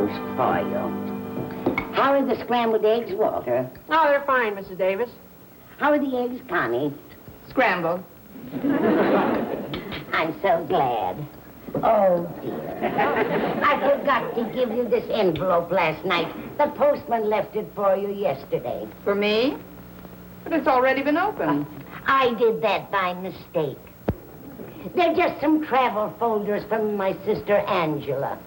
toast for you. How are the scrambled eggs, Walter? Oh, they're fine, Mrs. Davis. How are the eggs, Connie? Scrambled. I'm so glad. Oh, dear. I forgot to give you this envelope last night. The postman left it for you yesterday. For me? But it's already been opened. I did that by mistake. They're just some travel folders from my sister Angela.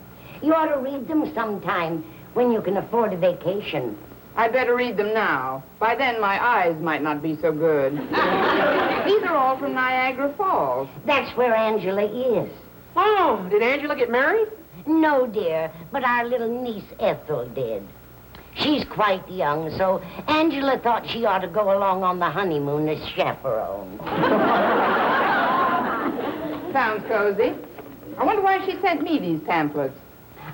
You ought to read them sometime when you can afford a vacation. I'd better read them now. By then, my eyes might not be so good. These are all from Niagara Falls. That's where Angela is. Oh, did Angela get married? No, dear, but our little niece Ethel did. She's quite young, so Angela thought she ought to go along on the honeymoon as chaperone. Sounds cozy. I wonder why she sent me these pamphlets.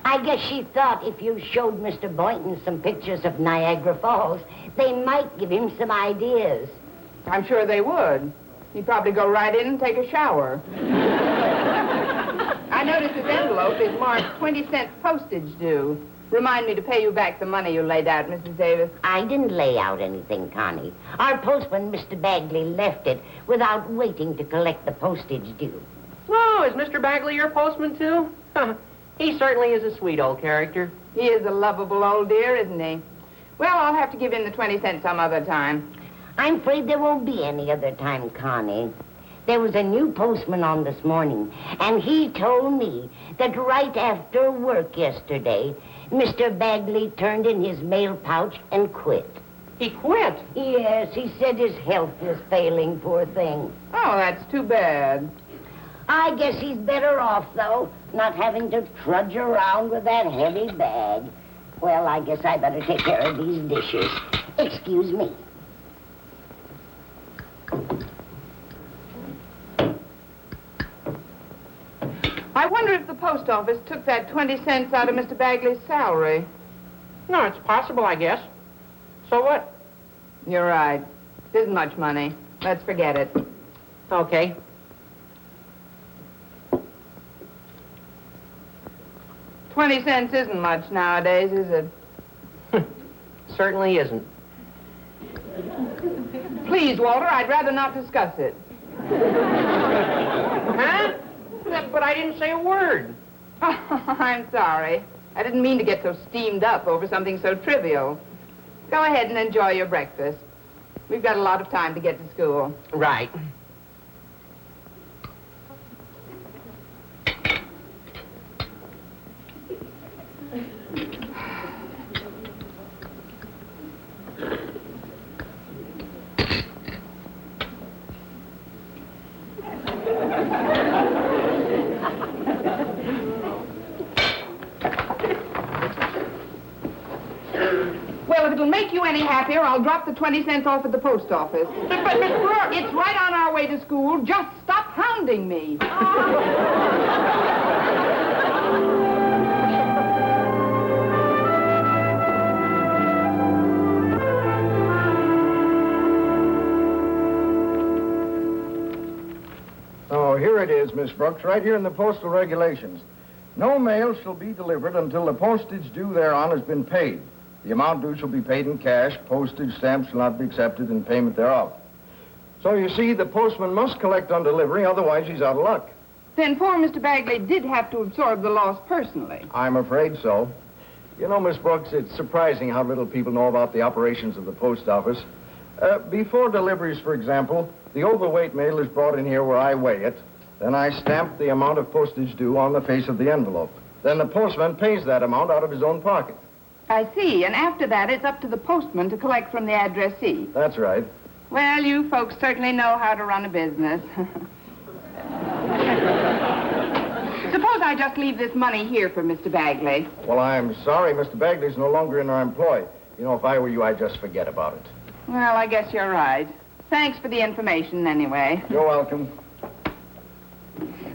I guess she thought if you showed Mr. Boynton some pictures of Niagara Falls, they might give him some ideas. I'm sure they would. He'd probably go right in and take a shower. I noticed this envelope is marked 20-cent postage due. Remind me to pay you back the money you laid out, Mrs. Davis. I didn't lay out anything, Connie. Our postman, Mr. Bagley, left it without waiting to collect the postage due. Oh, is Mr. Bagley your postman, too? He certainly is a sweet old character. He is a lovable old dear, isn't he? Well, I'll have to give in the 20 cents some other time. I'm afraid there won't be any other time, Connie. There was a new postman on this morning, and he told me that right after work yesterday, Mr. Bagley turned in his mail pouch and quit. He quit? Yes, he said his health was failing, poor thing. Oh, that's too bad. I guess he's better off, though, not having to trudge around with that heavy bag. Well, I guess I better take care of these dishes. Excuse me. I wonder if the post office took that 20 cents out of Mr. Bagley's salary. No, it's possible, I guess. So what? You're right. It isn't much money. Let's forget it. Okay. $0.20 isn't much nowadays, is it? Certainly isn't. Please, Walter, I'd rather not discuss it. Huh? But I didn't say a word. Oh, I'm sorry. I didn't mean to get so steamed up over something so trivial. Go ahead and enjoy your breakfast. We've got a lot of time to get to school. Right. Well, if it'll make you any happier, I'll drop the 20 cents off at the post office. But Miss Brooks! It's right on our way to school. Just stop hounding me. Oh, here it is, Miss Brooks, right here in the postal regulations. No mail shall be delivered until the postage due thereon has been paid. The amount due shall be paid in cash. Postage stamps shall not be accepted in payment thereof. So you see, the postman must collect on delivery, otherwise he's out of luck. Then poor Mr. Bagley did have to absorb the loss personally. I'm afraid so. You know, Miss Brooks, it's surprising how little people know about the operations of the post office. Before deliveries, for example, the overweight mail is brought in here where I weigh it. Then I stamp the amount of postage due on the face of the envelope. Then the postman pays that amount out of his own pocket. I see. And after that, it's up to the postman to collect from the addressee. That's right. Well, you folks certainly know how to run a business. Suppose I just leave this money here for Mr. Bagley. Well, I'm sorry, Mr. Bagley's no longer in our employ. You know, if I were you, I'd just forget about it. Well, I guess you're right. Thanks for the information, anyway. You're welcome.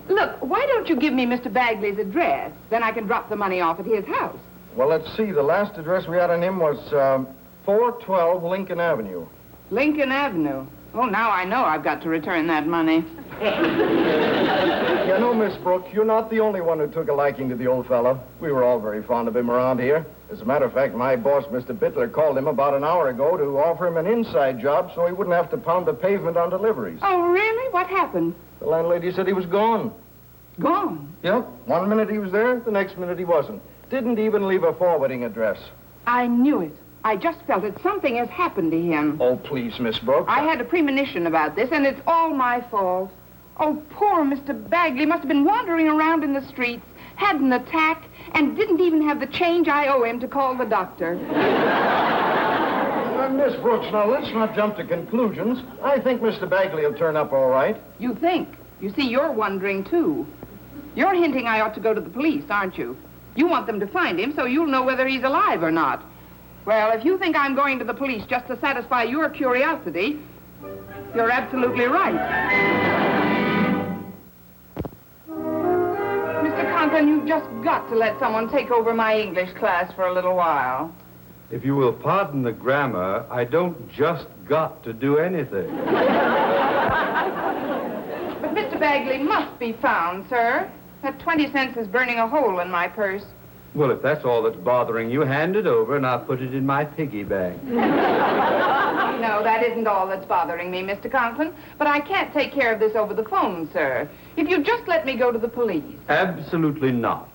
Look, why don't you give me Mr. Bagley's address? Then I can drop the money off at his house. Well, let's see. The last address we had on him was 412 Lincoln Avenue. Lincoln Avenue. Oh, now I know I've got to return that money. Yeah, You know, Miss Brooks, you're not the only one who took a liking to the old fellow. We were all very fond of him around here. As a matter of fact, my boss, Mr. Bittler, called him about an hour ago to offer him an inside job so he wouldn't have to pound the pavement on deliveries. Oh, really? What happened? The landlady said he was gone. Gone? Yep. 1 minute he was there, the next minute he wasn't. Didn't even leave a forwarding address. I knew it. I just felt it. Something has happened to him. Oh, please, Miss Brooks. I had a premonition about this, and it's all my fault. Oh, poor Mr. Bagley must have been wandering around in the streets, had an attack, and didn't even have the change I owe him to call the doctor. Miss Brooks, now let's not jump to conclusions. I think Mr. Bagley will turn up all right. You think? You see, you're wondering, too. You're hinting I ought to go to the police, aren't you? You want them to find him so you'll know whether he's alive or not. Well, if you think I'm going to the police just to satisfy your curiosity, you're absolutely right. Mr. Conklin, you've just got to let someone take over my English class for a little while. If you will pardon the grammar, I don't just got to do anything. But Mr. Bagley must be found, sir. That 20 cents is burning a hole in my purse. Well, if that's all that's bothering you, hand it over and I'll put it in my piggy bank. No, that isn't all that's bothering me, Mr. Conklin. But I can't take care of this over the phone, sir. If you just let me go to the police. Absolutely not.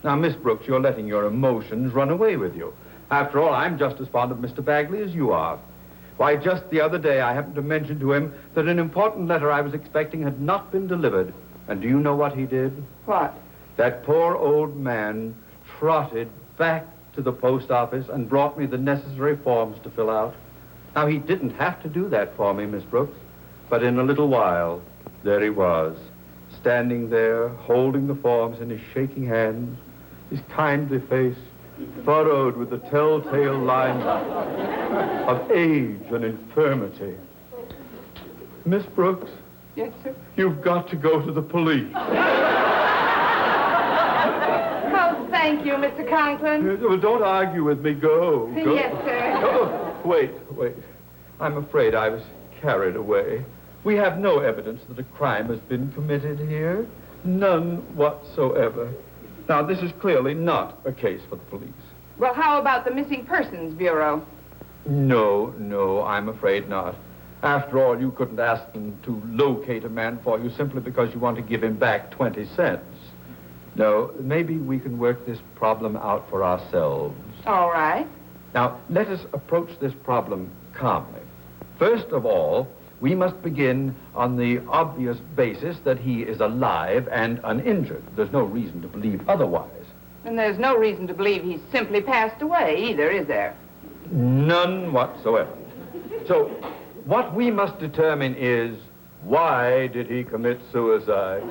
Now, Miss Brooks, you're letting your emotions run away with you. After all, I'm just as fond of Mr. Bagley as you are. Why, just the other day, I happened to mention to him that an important letter I was expecting had not been delivered. And do you know what he did? What? That poor old man trotted back to the post office and brought me the necessary forms to fill out. Now, he didn't have to do that for me, Miss Brooks, but in a little while, there he was, standing there, holding the forms in his shaking hands, his kindly face furrowed with the telltale lines of age and infirmity. Miss Brooks? Yes, sir? You've got to go to the police. Oh, thank you, Mr. Conklin. Well, don't argue with me. Go. Go. Yes, sir. Oh, wait. I'm afraid I was carried away. We have no evidence that a crime has been committed here. None whatsoever. Now, this is clearly not a case for the police. Well, how about the Missing Persons Bureau? No, I'm afraid not. After all, you couldn't ask them to locate a man for you simply because you want to give him back 20 cents. No, maybe we can work this problem out for ourselves. All right. Now, let us approach this problem calmly. First of all, we must begin on the obvious basis that he is alive and uninjured. There's no reason to believe otherwise. And there's no reason to believe he's simply passed away either, is there? None whatsoever. So, what we must determine is, why did he commit suicide?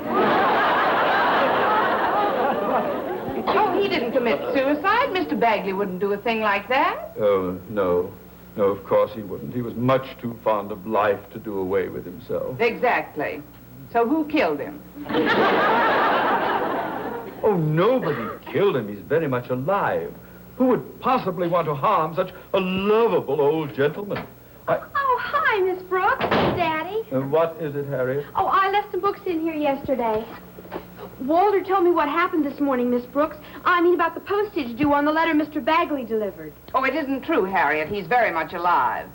Oh, he didn't commit suicide. Mr. Bagley wouldn't do a thing like that. Oh, no. No, of course he wouldn't. He was much too fond of life to do away with himself. Exactly. So who killed him? Oh, nobody killed him. He's very much alive. Who would possibly want to harm such a lovable old gentleman? Oh, hi, Miss Brooks. Daddy. What is it, Harriet? Oh, I left some books in here yesterday. Walter told me what happened this morning, Miss Brooks. I mean about the postage due on the letter Mr. Bagley delivered. Oh, it isn't true, Harriet. He's very much alive.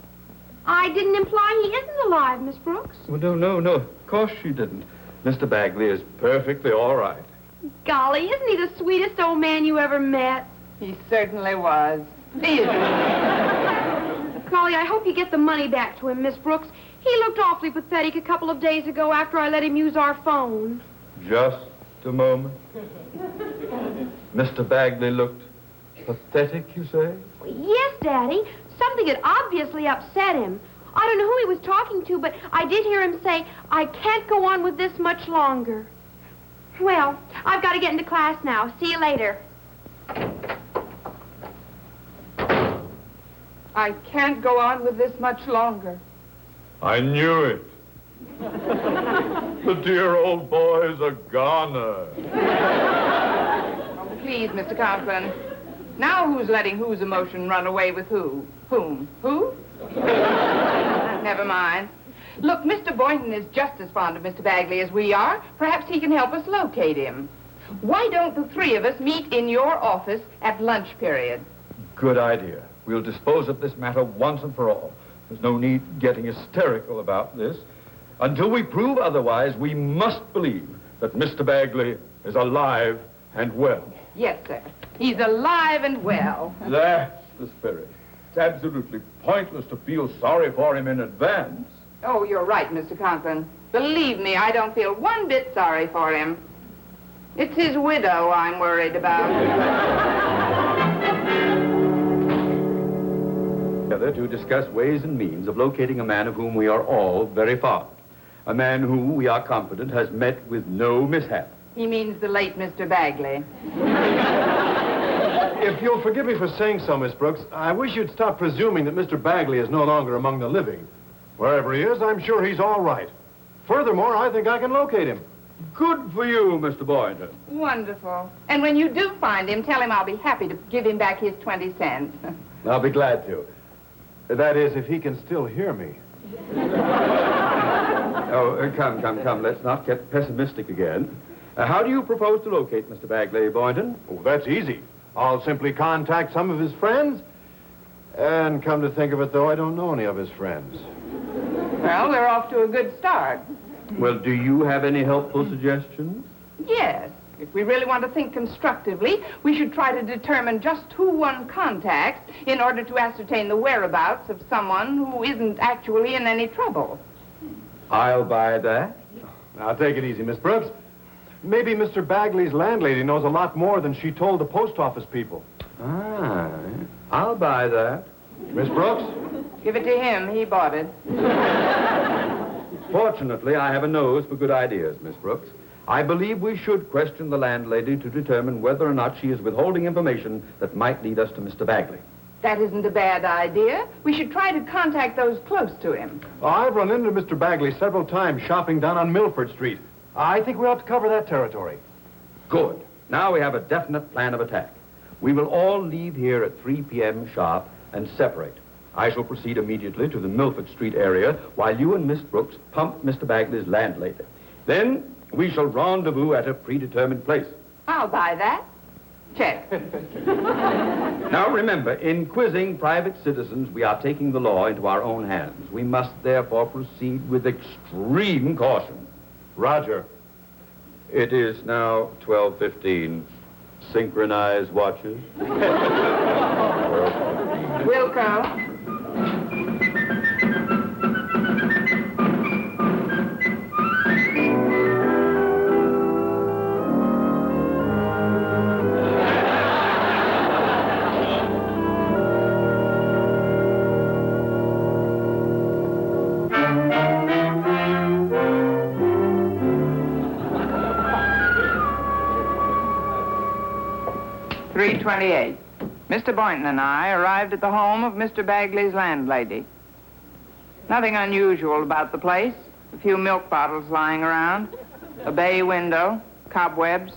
I didn't imply he isn't alive, Miss Brooks. Well, no. Of course she didn't. Mr. Bagley is perfectly all right. Golly, isn't he the sweetest old man you ever met? He certainly was. He is. Golly, I hope you get the money back to him, Miss Brooks. He looked awfully pathetic a couple of days ago after I let him use our phone. Just a moment. Mr. Bagley looked pathetic, you say? Yes, Daddy. Something had obviously upset him. I don't know who he was talking to, but I did hear him say, I can't go on with this much longer. Well, I've got to get into class now. See you later. I can't go on with this much longer. I knew it. The dear old boy's a goner. Oh, please, Mr. Conklin. Now who's letting whose emotion run away with who? Whom? Who? Never mind. Look, Mr. Boynton is just as fond of Mr. Bagley as we are. Perhaps he can help us locate him. Why don't the three of us meet in your office at lunch period? Good idea. We'll dispose of this matter once and for all. There's no need getting hysterical about this. Until we prove otherwise, we must believe that Mr. Bagley is alive and well. Yes, sir. He's alive and well. That's the spirit. It's absolutely pointless to feel sorry for him in advance. Oh, you're right, Mr. Conklin. Believe me, I don't feel one bit sorry for him. It's his widow I'm worried about. Together to discuss ways and means of locating a man of whom we are all very fond. A man who, we are confident, has met with no mishap. He means the late Mr. Bagley. If you'll forgive me for saying so, Miss Brooks, I wish you'd stop presuming that Mr. Bagley is no longer among the living. Wherever he is, I'm sure he's all right. Furthermore, I think I can locate him. Good for you, Mr. Boynton. Wonderful. And when you do find him, tell him I'll be happy to give him back his 20 cents. I'll be glad to. That is, if he can still hear me. Oh, come. Let's not get pessimistic again. How do you propose to locate Mr. Bagley, Boynton? Oh, that's easy. I'll simply contact some of his friends. And come to think of it, though, I don't know any of his friends. Well, we're off to a good start. Well, do you have any helpful suggestions? Yes. If we really want to think constructively, we should try to determine just who one contacts in order to ascertain the whereabouts of someone who isn't actually in any trouble. I'll buy that. Now, take it easy, Miss Brooks. Maybe Mr. Bagley's landlady knows a lot more than she told the post office people. Ah, I'll buy that. Miss Brooks? Give it to him. He bought it. Fortunately, I have a nose for good ideas, Miss Brooks. I believe we should question the landlady to determine whether or not she is withholding information that might lead us to Mr. Bagley. That isn't a bad idea. We should try to contact those close to him. Oh, I've run into Mr. Bagley several times shopping down on Milford Street. I think we ought to cover that territory. Good. Now we have a definite plan of attack. We will all leave here at 3 p.m. sharp and separate. I shall proceed immediately to the Milford Street area while you and Miss Brooks pump Mr. Bagley's landlady. Then we shall rendezvous at a predetermined place. I'll buy that. Check. Now remember, in quizzing private citizens, we are taking the law into our own hands. We must therefore proceed with extreme caution. Roger. It is now 12:15. Synchronize watches. Wilco. .328. Mr. Boynton and I arrived at the home of Mr. Bagley's landlady. Nothing unusual about the place. A few milk bottles lying around, a bay window, cobwebs,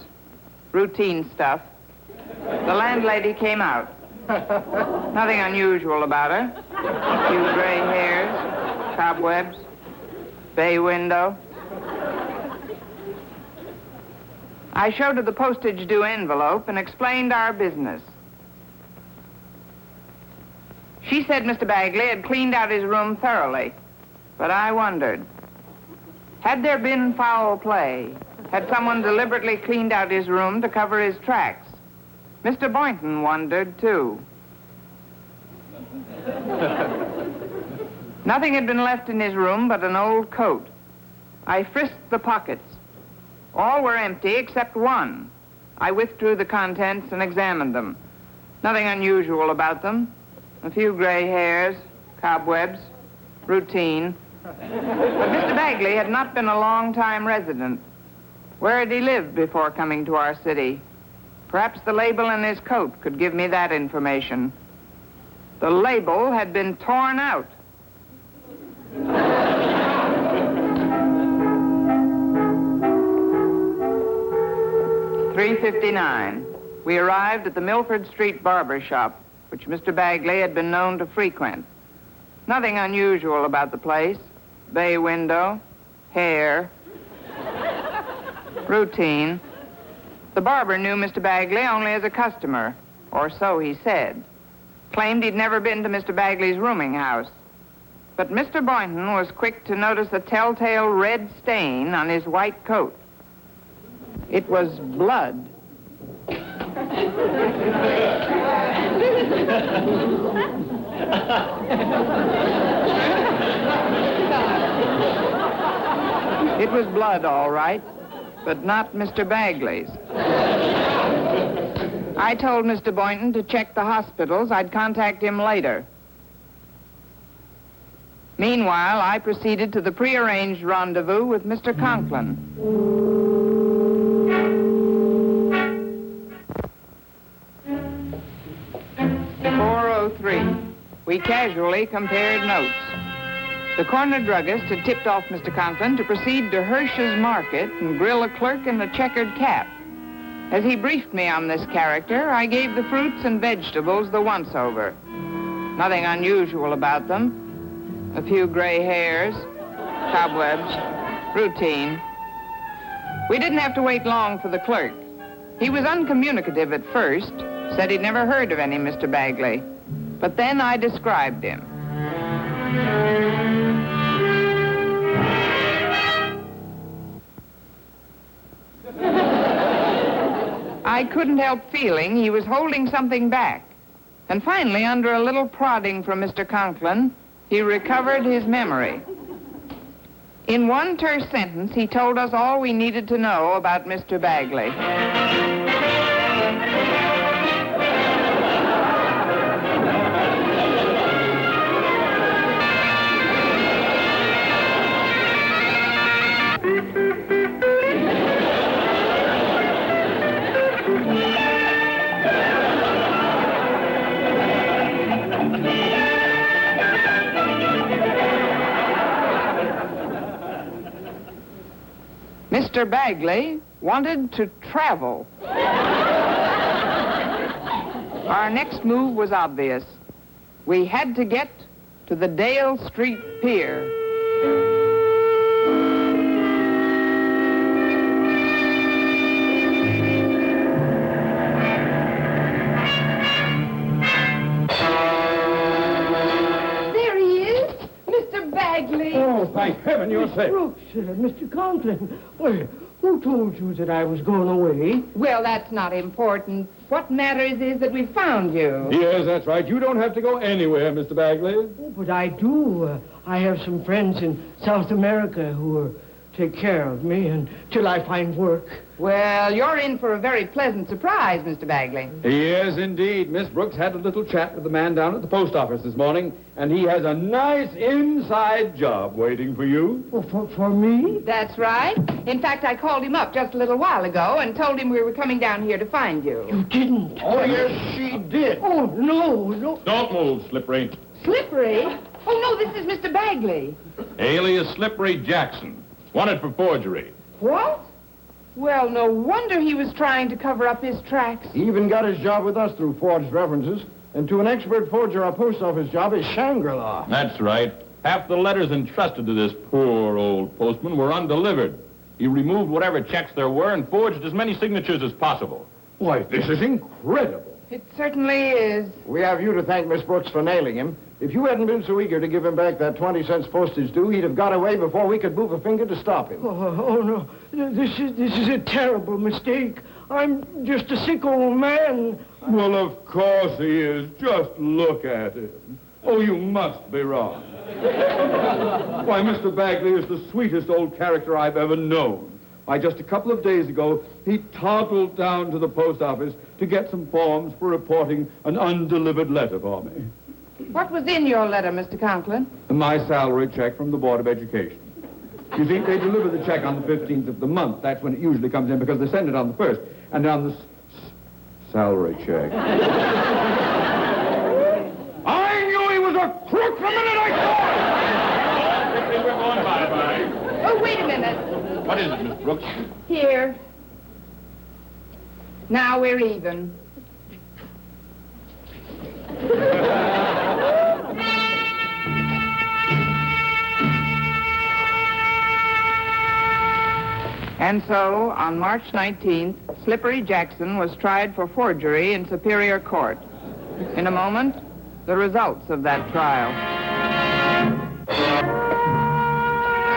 routine stuff. The landlady came out. Nothing unusual about her. A few gray hairs, cobwebs, bay window. I showed her the postage due envelope and explained our business. She said Mr. Bagley had cleaned out his room thoroughly, but I wondered, had there been foul play? Had someone deliberately cleaned out his room to cover his tracks? Mr. Boynton wondered, too. Nothing had been left in his room but an old coat. I frisked the pockets. All were empty except one. I withdrew the contents and examined them. Nothing unusual about them. A few gray hairs, cobwebs, routine. But Mr. Bagley had not been a long-time resident. Where had he lived before coming to our city? Perhaps the label in his coat could give me that information. The label had been torn out. 3:59. We arrived at the Milford Street barber shop, which Mr. Bagley had been known to frequent. Nothing unusual about the place. bay window, hair, routine. The barber knew Mr. Bagley only as a customer, or so he said. Claimed he'd never been to Mr. Bagley's rooming house. But Mr. Boynton was quick to notice a telltale red stain on his white coat. It was blood. It was blood, all right, but not Mr. Bagley's. I told Mr. Boynton to check the hospitals. I'd contact him later. Meanwhile, I proceeded to the prearranged rendezvous with Mr. Conklin. 4:03. We casually compared notes. The corner druggist had tipped off Mr. Conklin to proceed to Hirsch's Market and grill a clerk in a checkered cap. As he briefed me on this character, I gave the fruits and vegetables the once-over. Nothing unusual about them. A few gray hairs, cobwebs, routine. We didn't have to wait long for the clerk. He was uncommunicative at first, said he'd never heard of any Mr. Bagley. But then I described him. I couldn't help feeling he was holding something back. And finally, under a little prodding from Mr. Conklin, he recovered his memory. In one terse sentence, he told us all we needed to know about Mr. Bagley. Mr. Bagley wanted to travel. Our next move was obvious. We had to get to the Dale Street Pier. There he is, Mr. Bagley. Oh, thank heaven you're safe. Brooks, Mr. Conklin. Well, who told you that I was going away? Well, that's not important. What matters is that we found you. Yes, that's right. You don't have to go anywhere, Mr. Bagley. Oh, but I do. I have some friends in South America who will take care of me until I find work. Well, you're in for a very pleasant surprise, Mr. Bagley. Yes, indeed. Miss Brooks had a little chat with the man down at the post office this morning, and he has a nice inside job waiting for you. Oh, for me? That's right. In fact, I called him up just a little while ago and told him we were coming down here to find you. You didn't. Oh, yes, she did. Oh, no. Don't move, Slippery. Slippery? Oh, no, this is Mr. Bagley. Alias Slippery Jackson. Wanted for forgery. What? Well, no wonder he was trying to cover up his tracks. He even got his job with us through forged references. And to an expert forger, a post office job is Shangri-La. That's right. Half the letters entrusted to this poor old postman were undelivered. He removed whatever checks there were and forged as many signatures as possible. Why, this is incredible. It certainly is. We have you to thank, Miss Brooks, for nailing him. If you hadn't been so eager to give him back that 20 cents postage due, he'd have got away before we could move a finger to stop him. Oh, no. This is a terrible mistake. I'm just a sick old man. Well, of course he is. Just look at him. Oh, you must be wrong. Why, Mr. Bagley is the sweetest old character I've ever known. Why, just a couple of days ago, he toddled down to the post office to get some forms for reporting an undelivered letter for me. What was in your letter, Mr. Conklin? My salary check from the Board of Education. You see, they deliver the check on the 15th of the month. That's when it usually comes in because they send it on the 1st. And on the salary check. I knew he was a crook the minute I saw him! We're going bye-bye. Oh, wait a minute. What is it, Miss Brooks? Here. Now we're even. And so, on March 19th, Slippery Jackson was tried for forgery in Superior Court. In a moment, the results of that trial.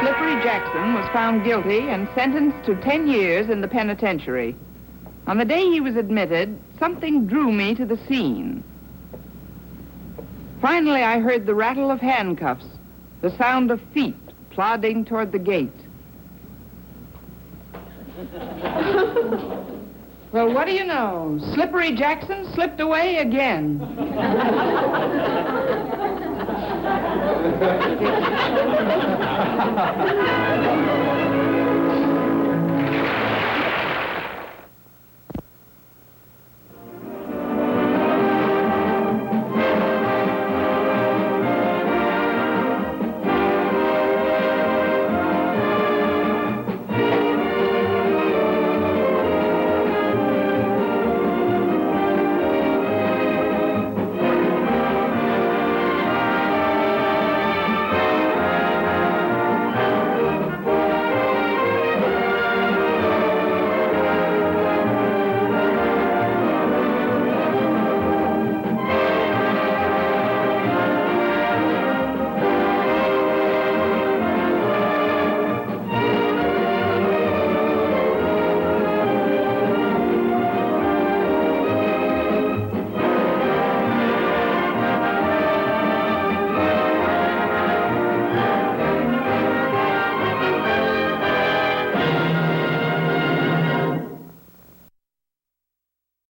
Slippery Jackson was found guilty and sentenced to 10 years in the penitentiary. On the day he was admitted, something drew me to the scene. Finally, I heard the rattle of handcuffs, the sound of feet plodding toward the gate. Well, what do you know? Slippery Jackson slipped away again.